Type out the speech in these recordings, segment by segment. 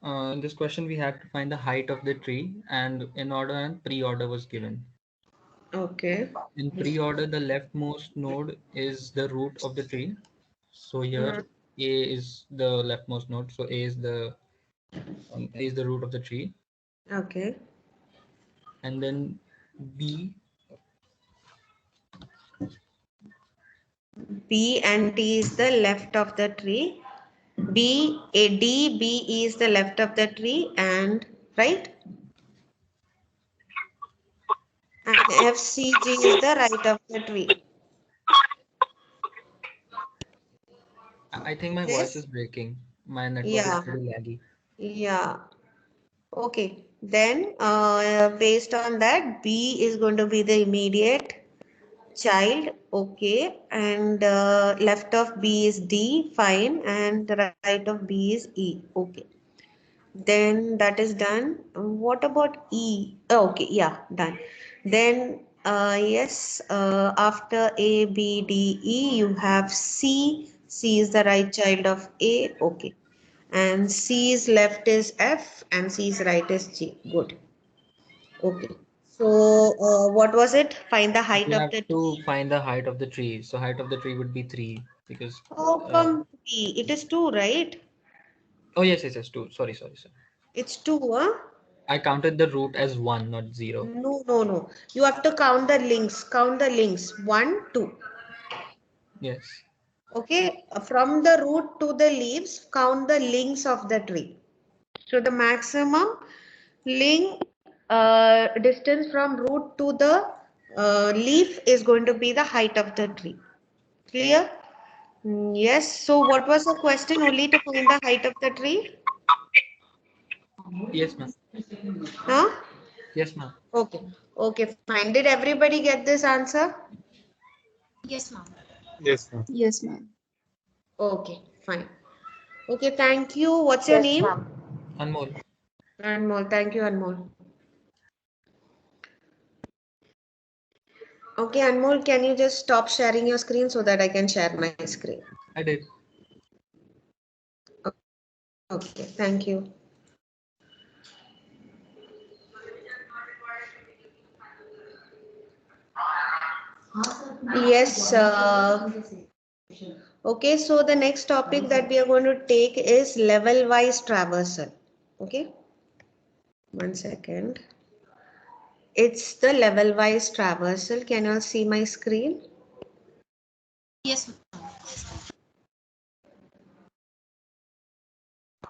In this question, we had to find the height of the tree, and in order and pre-order was given. Okay. In pre-order, the leftmost node is the root of the tree. So Mm, here, A is the leftmost node. So A is the root of the tree, okay. and then B. B and D is the left of the tree. B is the left of the tree, and right, and FCG is the right of the tree. I think my voice is Yes. breaking. My network is Yeah. pretty laggy. Yeah. Okay. Then, based on that, B is going to be the immediate child. Okay. And left of B is D. Fine. And the right of B is E. Okay. Then that is done. What about E? Oh, okay, yeah, done. Then yes, after A, B, D, E, you have C. C is the right child of A. Okay. And C's left is F and C's right is G. Good. Okay. So what was it? Find the height We of have the to tree. find the height of the tree. So height of the tree would be 3 because. How Uh, come T? It is 2, right? oh yes, yes, yes. 2. Sorry, sorry, sorry. It's 2, huh? I counted the root as 1, not 0. No, no, no. You have to count the links. Count the links. One, two. Yes. Okay. From the root to the leaves, count the links of the tree. So the maximum link distance from root to the leaf is going to be the height of the tree. Clear? Yes. So what was the question? Only to find the height of the tree? Yes, ma'am. Huh? Yes, ma'am. Okay. Okay, fine. Did everybody get this answer? Yes, ma'am. Yes, ma'am. Yes, ma'am. Okay, fine. Okay, thank you. What's your Yes, name? ma'am. Anmol. Anmol. Thank you, Anmol. Okay, Anmol, can you just stop sharing your screen so that I can share my screen? I did. Okay, thank you. Yes. Okay, so the next topic that we are going to take is level-wise traversal. Okay, one second. It's the level-wise traversal. Can you all see my screen? Yes, ma'am.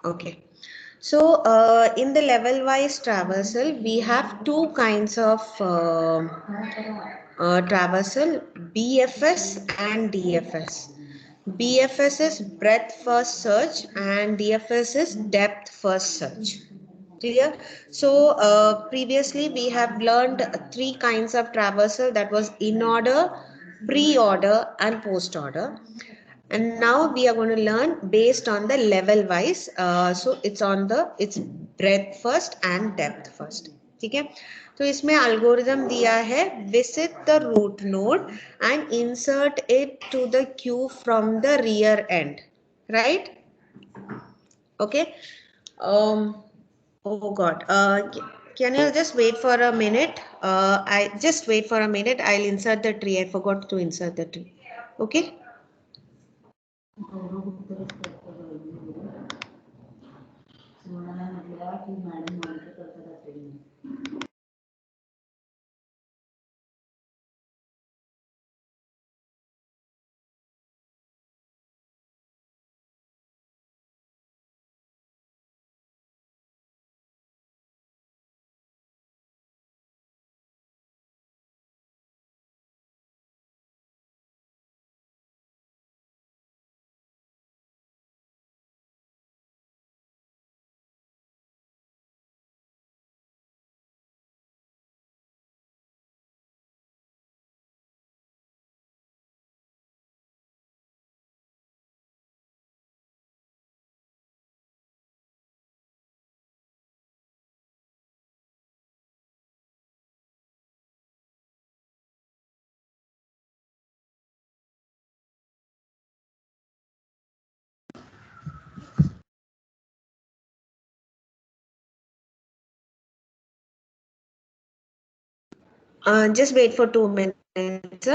Okay. So, in the level-wise traversal, we have two kinds of traversal, BFS and DFS. BFS is breadth first search and DFS is depth first search. Clear? So, previously we have learned three kinds of traversal, that was in order, pre-order and post-order. And now we are going to learn based on the level wise. So it's breadth first and depth first. ठीक है? तो इसमें algorithm दिया है, visit the root node and insert it to the queue from the rear end, right? Okay. Um. Oh God. Can you just wait for a minute? I just wait for a minute. I'll insert the tree. I forgot to insert the tree. Okay. Just wait for 2 minutes.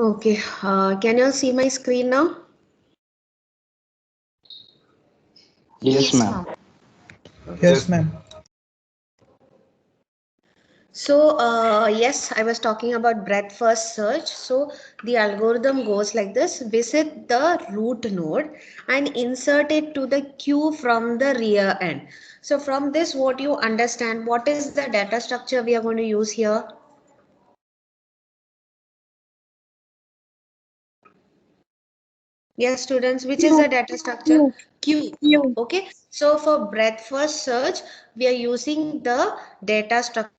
Okay, can you all see my screen now? Yes, ma'am. Yes, ma'am. So, yes, I was talking about breadth first search. So, the algorithm goes like this: visit the root node and insert it to the queue from the rear end. So, from this, what you understand, what is the data structure we are going to use here? Yes, students, which is the data structure? Queue. Okay. So, for breadth first search, we are using the data structure.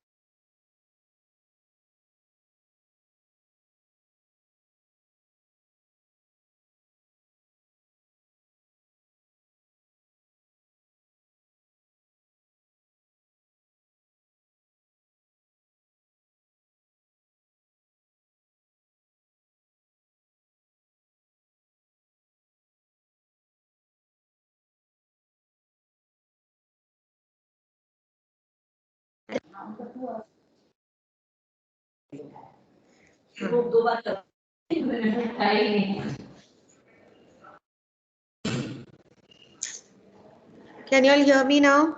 Can you all hear me now?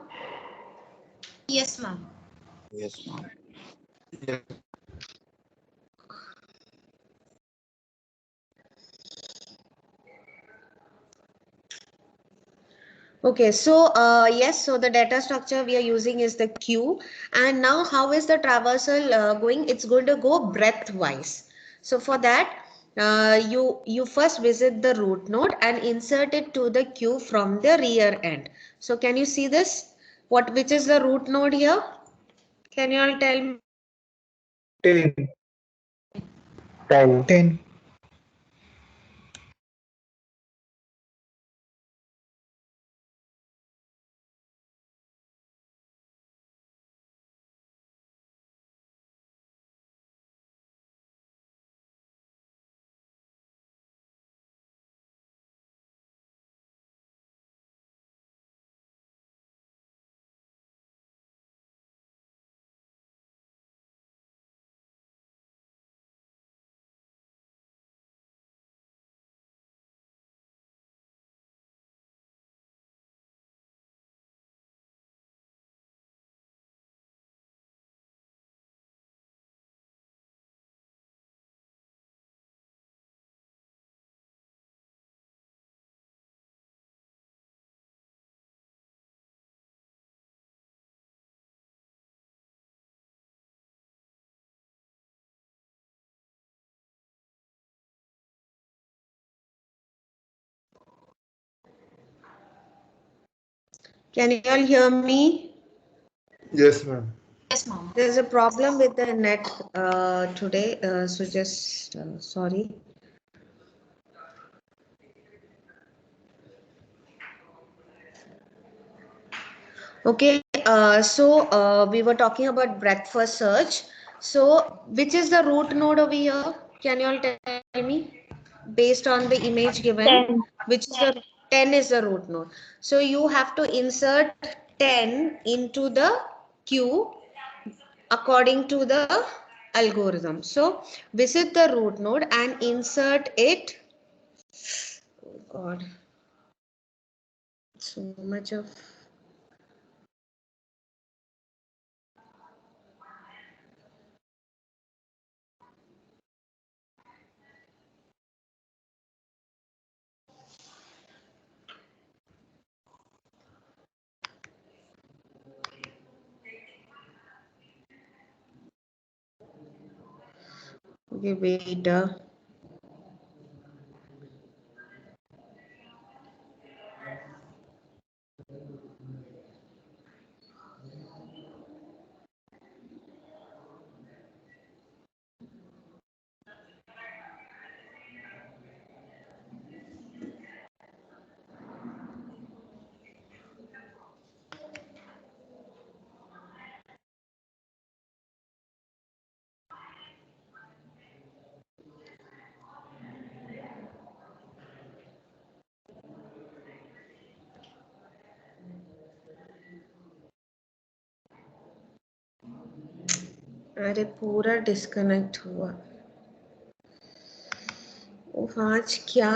Yes, ma'am. Yes, ma'am. Okay, so yes, so the data structure we are using is the queue. And now how is the traversal going? It's going to go breadth wise. So for that, you first visit the root node and insert it to the queue from the rear end. So can you see this? Which is the root node here? Can you all tell me? 10. 10. 10. Can you all hear me? Yes, ma'am. Yes, ma'am. There's a problem with the net today, so just sorry. Okay, we were talking about breadth first search. So which is the root node over here? Can you all tell me? Based on the image given, 10. which is the 10 is the root node. So you have to insert 10 into the queue according to the algorithm. So visit the root node and insert it. Oh God, so much of. Okay, wait. अरे पूरा disconnect हुआ। आज क्या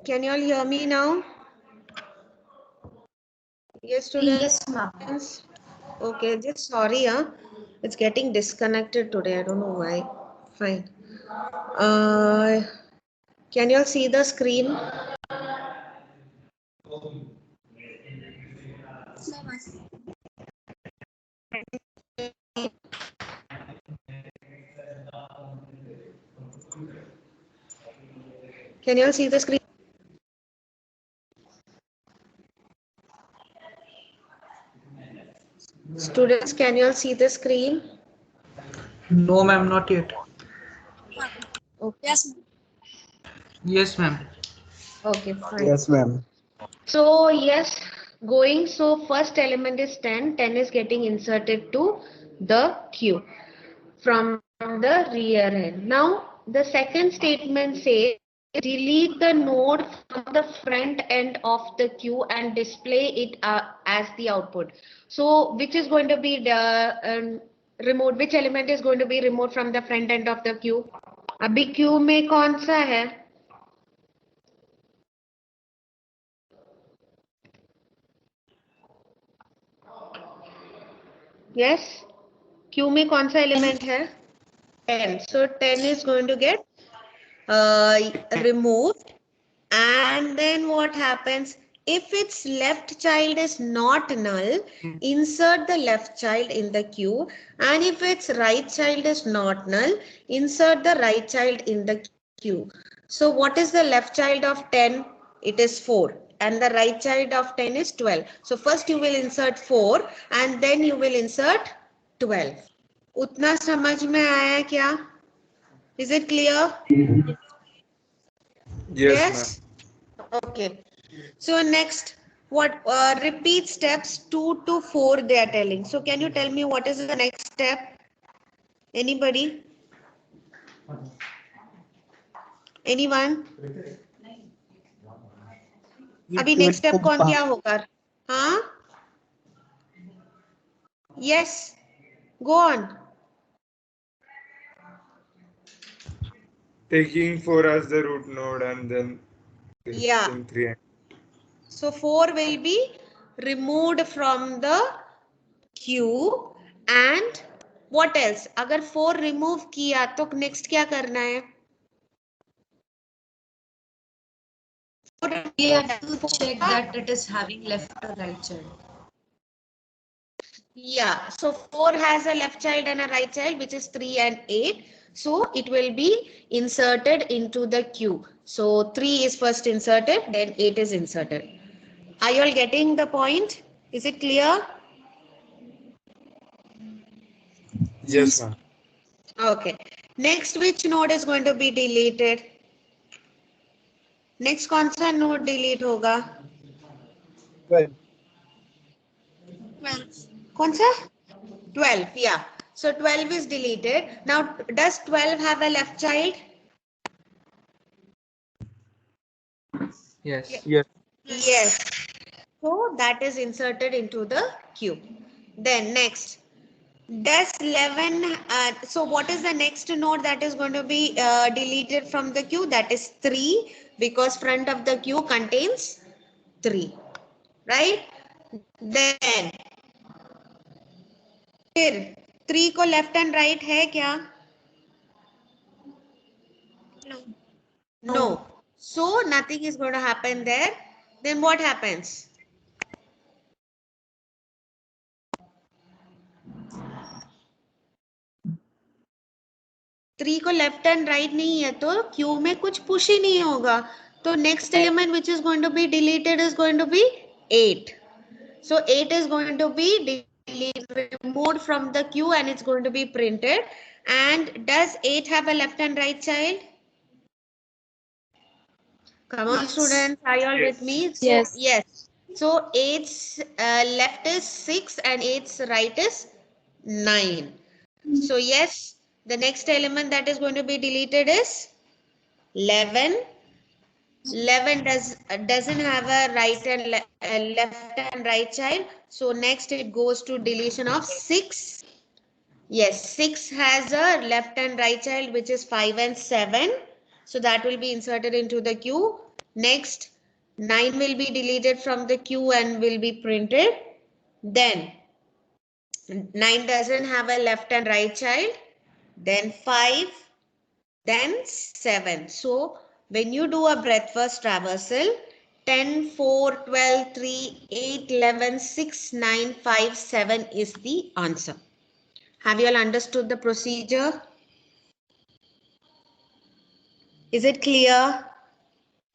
Can you all hear me now? Yes, students. Yes, ma'am. Okay, just sorry, it's getting disconnected today. I don't know why. Fine. Can you all see the screen? Can you all see the screen? Students, can you all see the screen? No, ma'am, not yet. Okay. Yes, ma'am. Yes, ma'am. Okay, fine. Yes, ma'am. So yes, going, so first element is 10. 10 is getting inserted to the queue from the rear end. Now, the second statement says delete the node from the front end of the queue and display it as the output. So, which is going to be the removed? Which element is going to be removed from the front end of the queue? अभी queue में कौन सा है? Yes, queue में कौन सा element है? 10. So 10 is going to get removed. And then what happens? If its left child is not null, insert the left child in the queue. And if its right child is not null, insert the right child in the queue. So what is the left child of 10? It is 4. And the right child of 10 is 12. So first you will insert 4 and then you will insert 12. उतना समझ में आया क्या? Is it clear? Yes, Okay. So next, what repeat steps 2 to 4 they are telling. So can you tell me what is the next step? Anybody? Anyone? अभी next step कौन क्या होगा? हाँ? Yes. Go on. taking 4 as the root node and then Yeah. in 3. So 4 will be removed from the queue and what else? अगर 4 remove किया तो next क्या करना है? We have to check that it is having left or right child. Yeah, so 4 has a left child and a right child, which is 3 and 8. So it will be inserted into the queue. So 3 is first inserted, then 8 is inserted. Are you all getting the point? Is it clear? Yes, ma'am. Okay. Next, which node is going to be deleted? Next, कौन सा node delete होगा? 12. कौन सा? 12, yeah. So 12 is deleted. Now, does 12 have a left child? Yes. Yes. Yes. So that is inserted into the queue. Then next, does 11, so what is the next node that is going to be deleted from the queue? That is 3 because front of the queue contains 3, right? Then, फिर 3 को left and right है क्या? No. So nothing is going to happen there. Then what happens? 3 को left and right नहीं है तो Q में कुछ पुश ही नहीं होगा तो next element which is going to be deleted is going to be 8 so 8 is going to be removed from the queue and it's going to be printed and does 8 have a left and right child? Come on, students, are you all with me? So, yes. So 8's left is 6 and 8's right is 9. So yes, the next element that is going to be deleted is 11. 11 doesn't have a right and left and right child. So next it goes to deletion of 6. Yes, 6 has a left and right child which is 5 and 7. So that will be inserted into the queue. Next, 9 will be deleted from the queue and will be printed. Then 9 doesn't have a left and right child. Then 5, then 7. So when you do a breadth first traversal, 10, 4, 12, 3, 8, 11, 6, 9, 5, 7 is the answer. Have you all understood the procedure? Is it clear?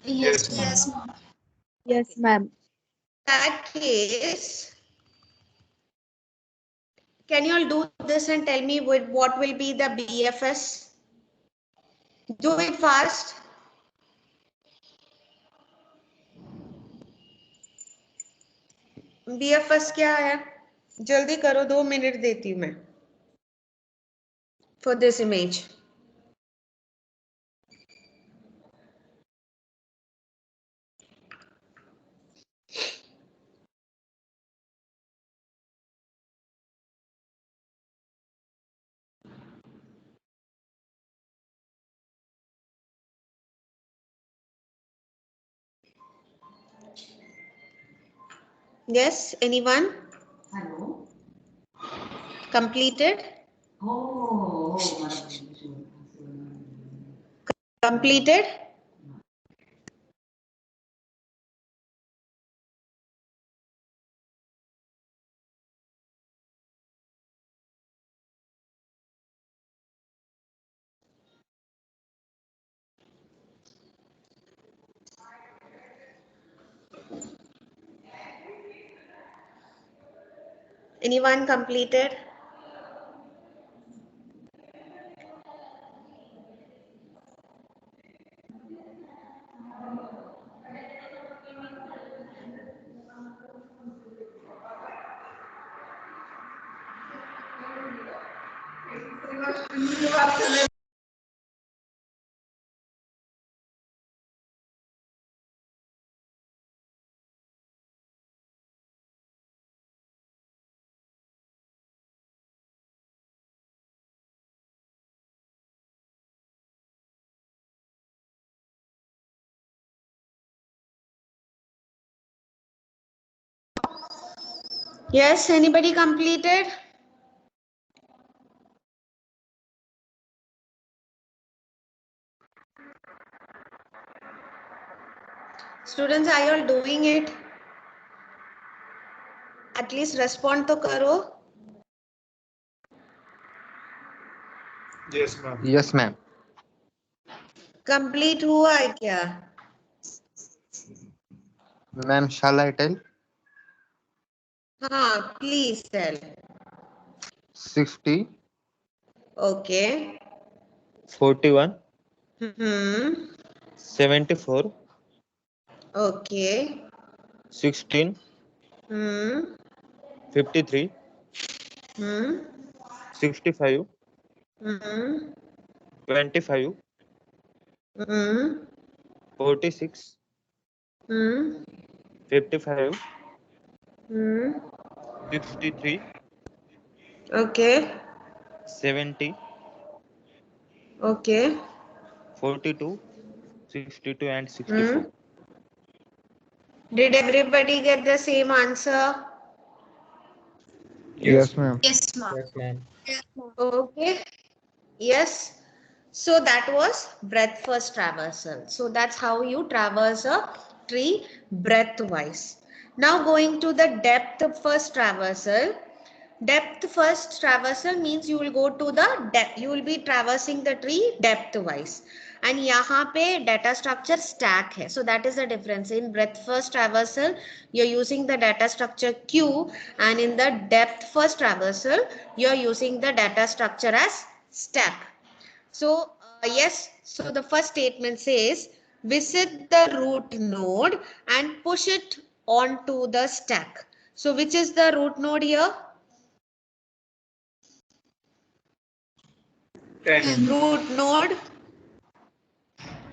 Yes, ma'am. Yes. Yes, ma'am. In that case, can you all do this and tell me what will be the BFS? Do it fast. BFS क्या है? जल्दी करो, 2 minute देती हूँ मैं. For this image. Yes, anyone? Hello. Completed? Oh. Completed? Anyone completed? Yes, anybody completed? Students, are you all doing it? At least respond to karo. Yes, ma'am. Yes, ma'am. Complete हुआ है क्या? Ma'am, shall I tell? हाँ, please tell. 60, Okay. 41, Hmm. 74, Okay. 16, Hmm. 53, Hmm. 65, Hmm. 25, Hmm. 46, Hmm. 55, Hmm. 63, Okay. 70, Okay. 42, 62, and Hmm. 64. Did everybody get the same answer? Yes, ma'am. Yes, ma'am. Yes, ma'am. Okay. Yes. So that was breadth first traversal. So that's how you traverse a tree breadth wise. Now going to the depth first traversal. Depth first traversal means you will go to the depth. You will be traversing the tree depth wise. And यहाँ पे data structure stack है. So that is the difference. In breadth first traversal, you're using the data structure queue, and in the depth first traversal, you're using the data structure as stack. So yes, so the first statement says visit the root node and push it onto the stack. So which is the root node here? 10. Root node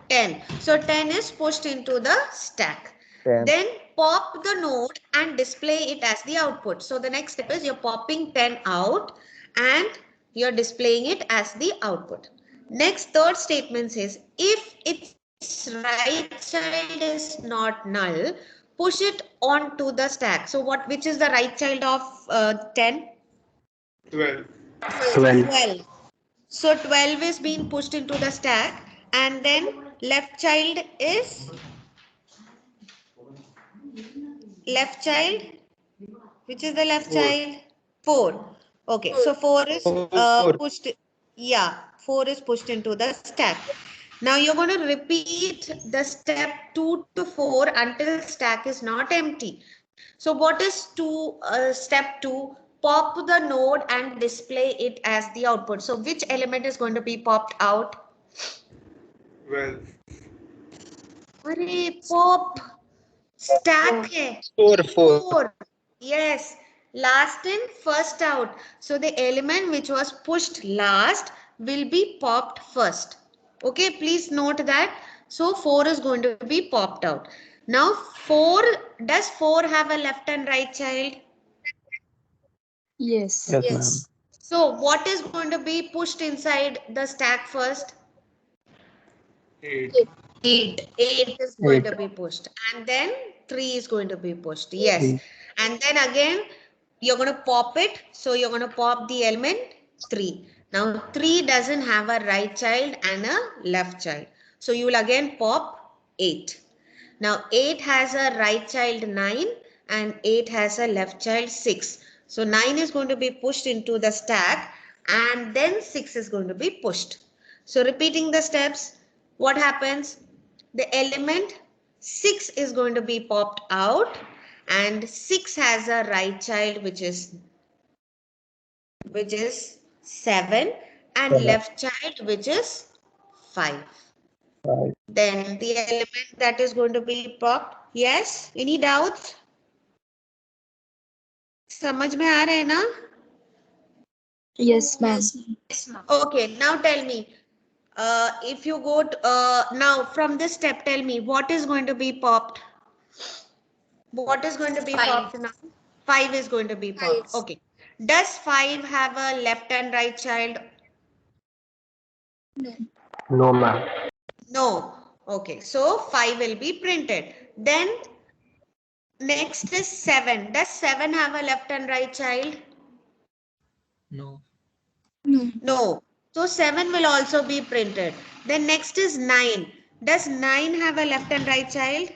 10. So 10 is pushed into the stack. 10. Then pop the node and display it as the output. So the next step is you're popping 10 out and you're displaying it as the output. Next, third statement says if it's right child is not null, push it onto the stack. So which is the right child of 10? 12. 12. So 12 is being pushed into the stack, and then left child is which is the left 4. child? 4. Okay, so 4 is 4. pushed. Yeah, 4 is pushed into the stack. Now you're going to repeat the step 2 to 4 until stack is not empty. So what is step 2? Pop the node and display it as the output. So which element is going to be popped out? 12. अरे pop stack है 4. 4. Yes, last in first out. So the element which was pushed last will be popped first. Okay, please note that. So 4 is going to be popped out. Now 4, does 4 have a left and right child? Yes. Yes. So what is going to be pushed inside the stack first? 8. 8. 8 is going to be pushed, and then 3 is going to be pushed. Yes. And then again you're going to pop it. So you're going to pop the element 3. Now 3 doesn't have a right child and a left child. So you will again pop 8. Now 8 has a right child 9 and 8 has a left child 6. So 9 is going to be pushed into the stack, and then 6 is going to be pushed. So repeating the steps, what happens? The element 6 is going to be popped out, and 6 has a right child which is 7, and left child which is 5. Then the element that is going to be popped. Yes, any doubts? समझ में आ रहे हैं ना? Yes, ma'am. Okay, now tell me. If you go to, now from this step, tell me what is going to be popped. What is going to be 5. popped now? 5 is going to be popped. Okay. Does 5 have a left and right child? No, ma'am. No. Okay. So 5 will be printed. Then next is 7. Does 7 have a left and right child? No. No. So 7 will also be printed. Then next is 9. Does 9 have a left and right child?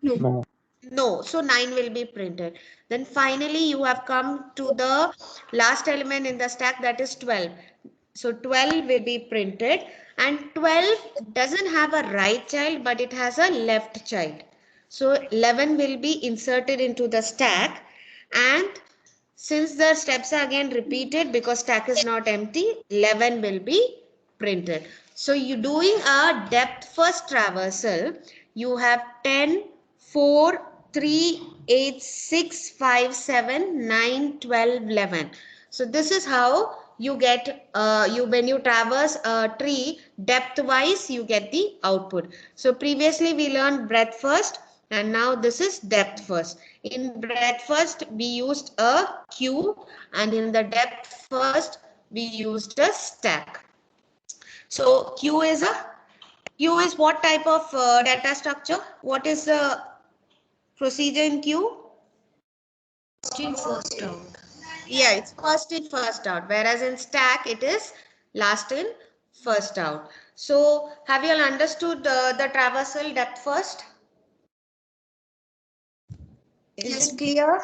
No. No. So 9 will be printed. Then finally you have come to the last element in the stack, that is 12. So 12 will be printed, and 12 doesn't have a right child but it has a left child. So 11 will be inserted into the stack, and since the steps are again repeated because stack is not empty, 11 will be printed. So you doing a depth first traversal, you have 10, 4, 3, 8, 6, 5, 7, 9, 12, 11. So this is how you get, when you traverse a tree depth wise, you get the output. So previously we learned breadth first, and now this is depth first. In breadth first we used a queue, and in the depth first we used a stack. So queue is what type of data structure? What is the procedure in queue? First out. Yeah, it's first in, first out. Whereas in stack, it is last in, first out. So have you all understood the traversal depth first? Is it clear?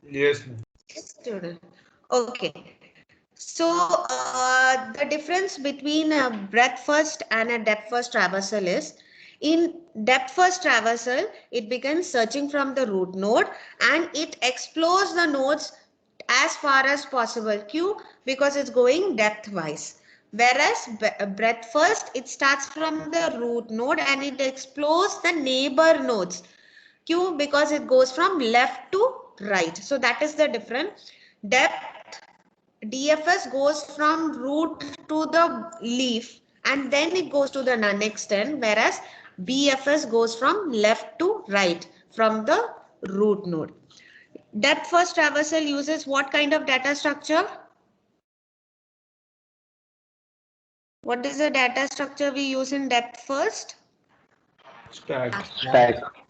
Yes, ma'am. Student. Okay. So the difference between a breadth first and a depth first traversal is, in depth first traversal, it begins searching from the root node and it explores the nodes as far as possible, Q, because it's going depth wise. Whereas breadth first, it starts from the root node and it explores the neighbor nodes, Q, because it goes from left to right. So that is the difference. Depth DFS goes from root to the leaf and then it goes to the next end, whereas BFS goes from left to right from the root node. Depth first traversal uses what kind of data structure? What is the data structure we use in depth first? Stack.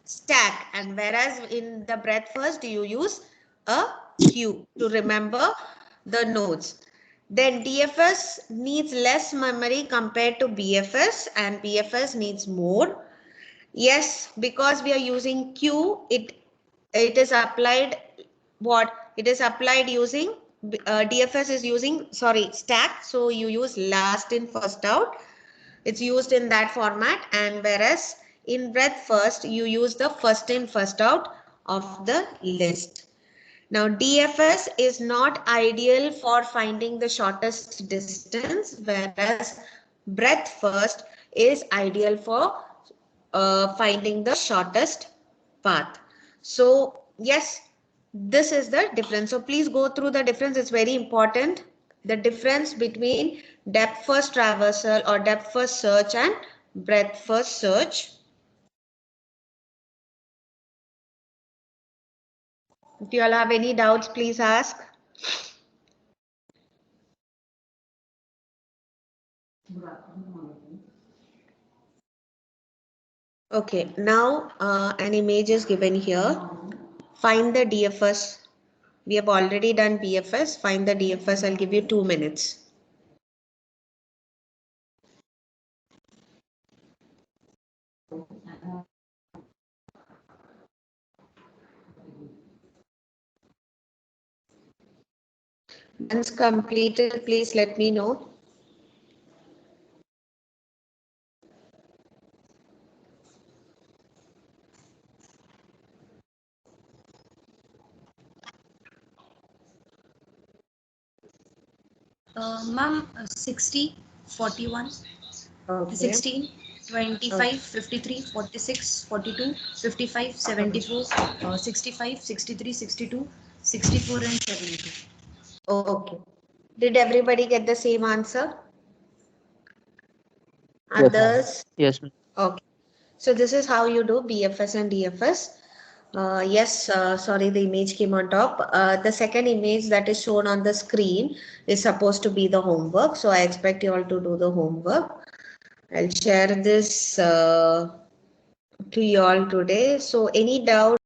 Stack. And whereas in the breadth first, you use a queue to remember the nodes. Then DFS needs less memory compared to BFS, and BFS needs more. Yes, because we are using queue, it is applied what? It is applied using DFS is using, sorry, stack. So you use last in first out. It's used in that format, and whereas in breadth first, you use the first in first out of the list. Now DFS is not ideal for finding the shortest distance, whereas breadth first is ideal for finding the shortest path. So yes, this is the difference. So please go through the difference. It's very important. The difference between depth first traversal or depth first search and breadth first search. If you all have any doubts, please ask. Okay, now an image is given here. Find the DFS. We have already done BFS. Find the DFS. I'll give you 2 minutes. Once completed, please let me know. Ma'am, 60, 41, Okay. 16, 25, 53, 46, 42, 55, 74, 65, 63, 62, 64 and 72. Okay. Did everybody get the same answer? Yes, ma'am. Others? Yes, ma'am. Okay. So this is how you do BFS and DFS. Yes, sorry, the image came on top. The second image that is shown on the screen is supposed to be the homework. So I expect you all to do the homework. I'll share this to you all today. So any doubt?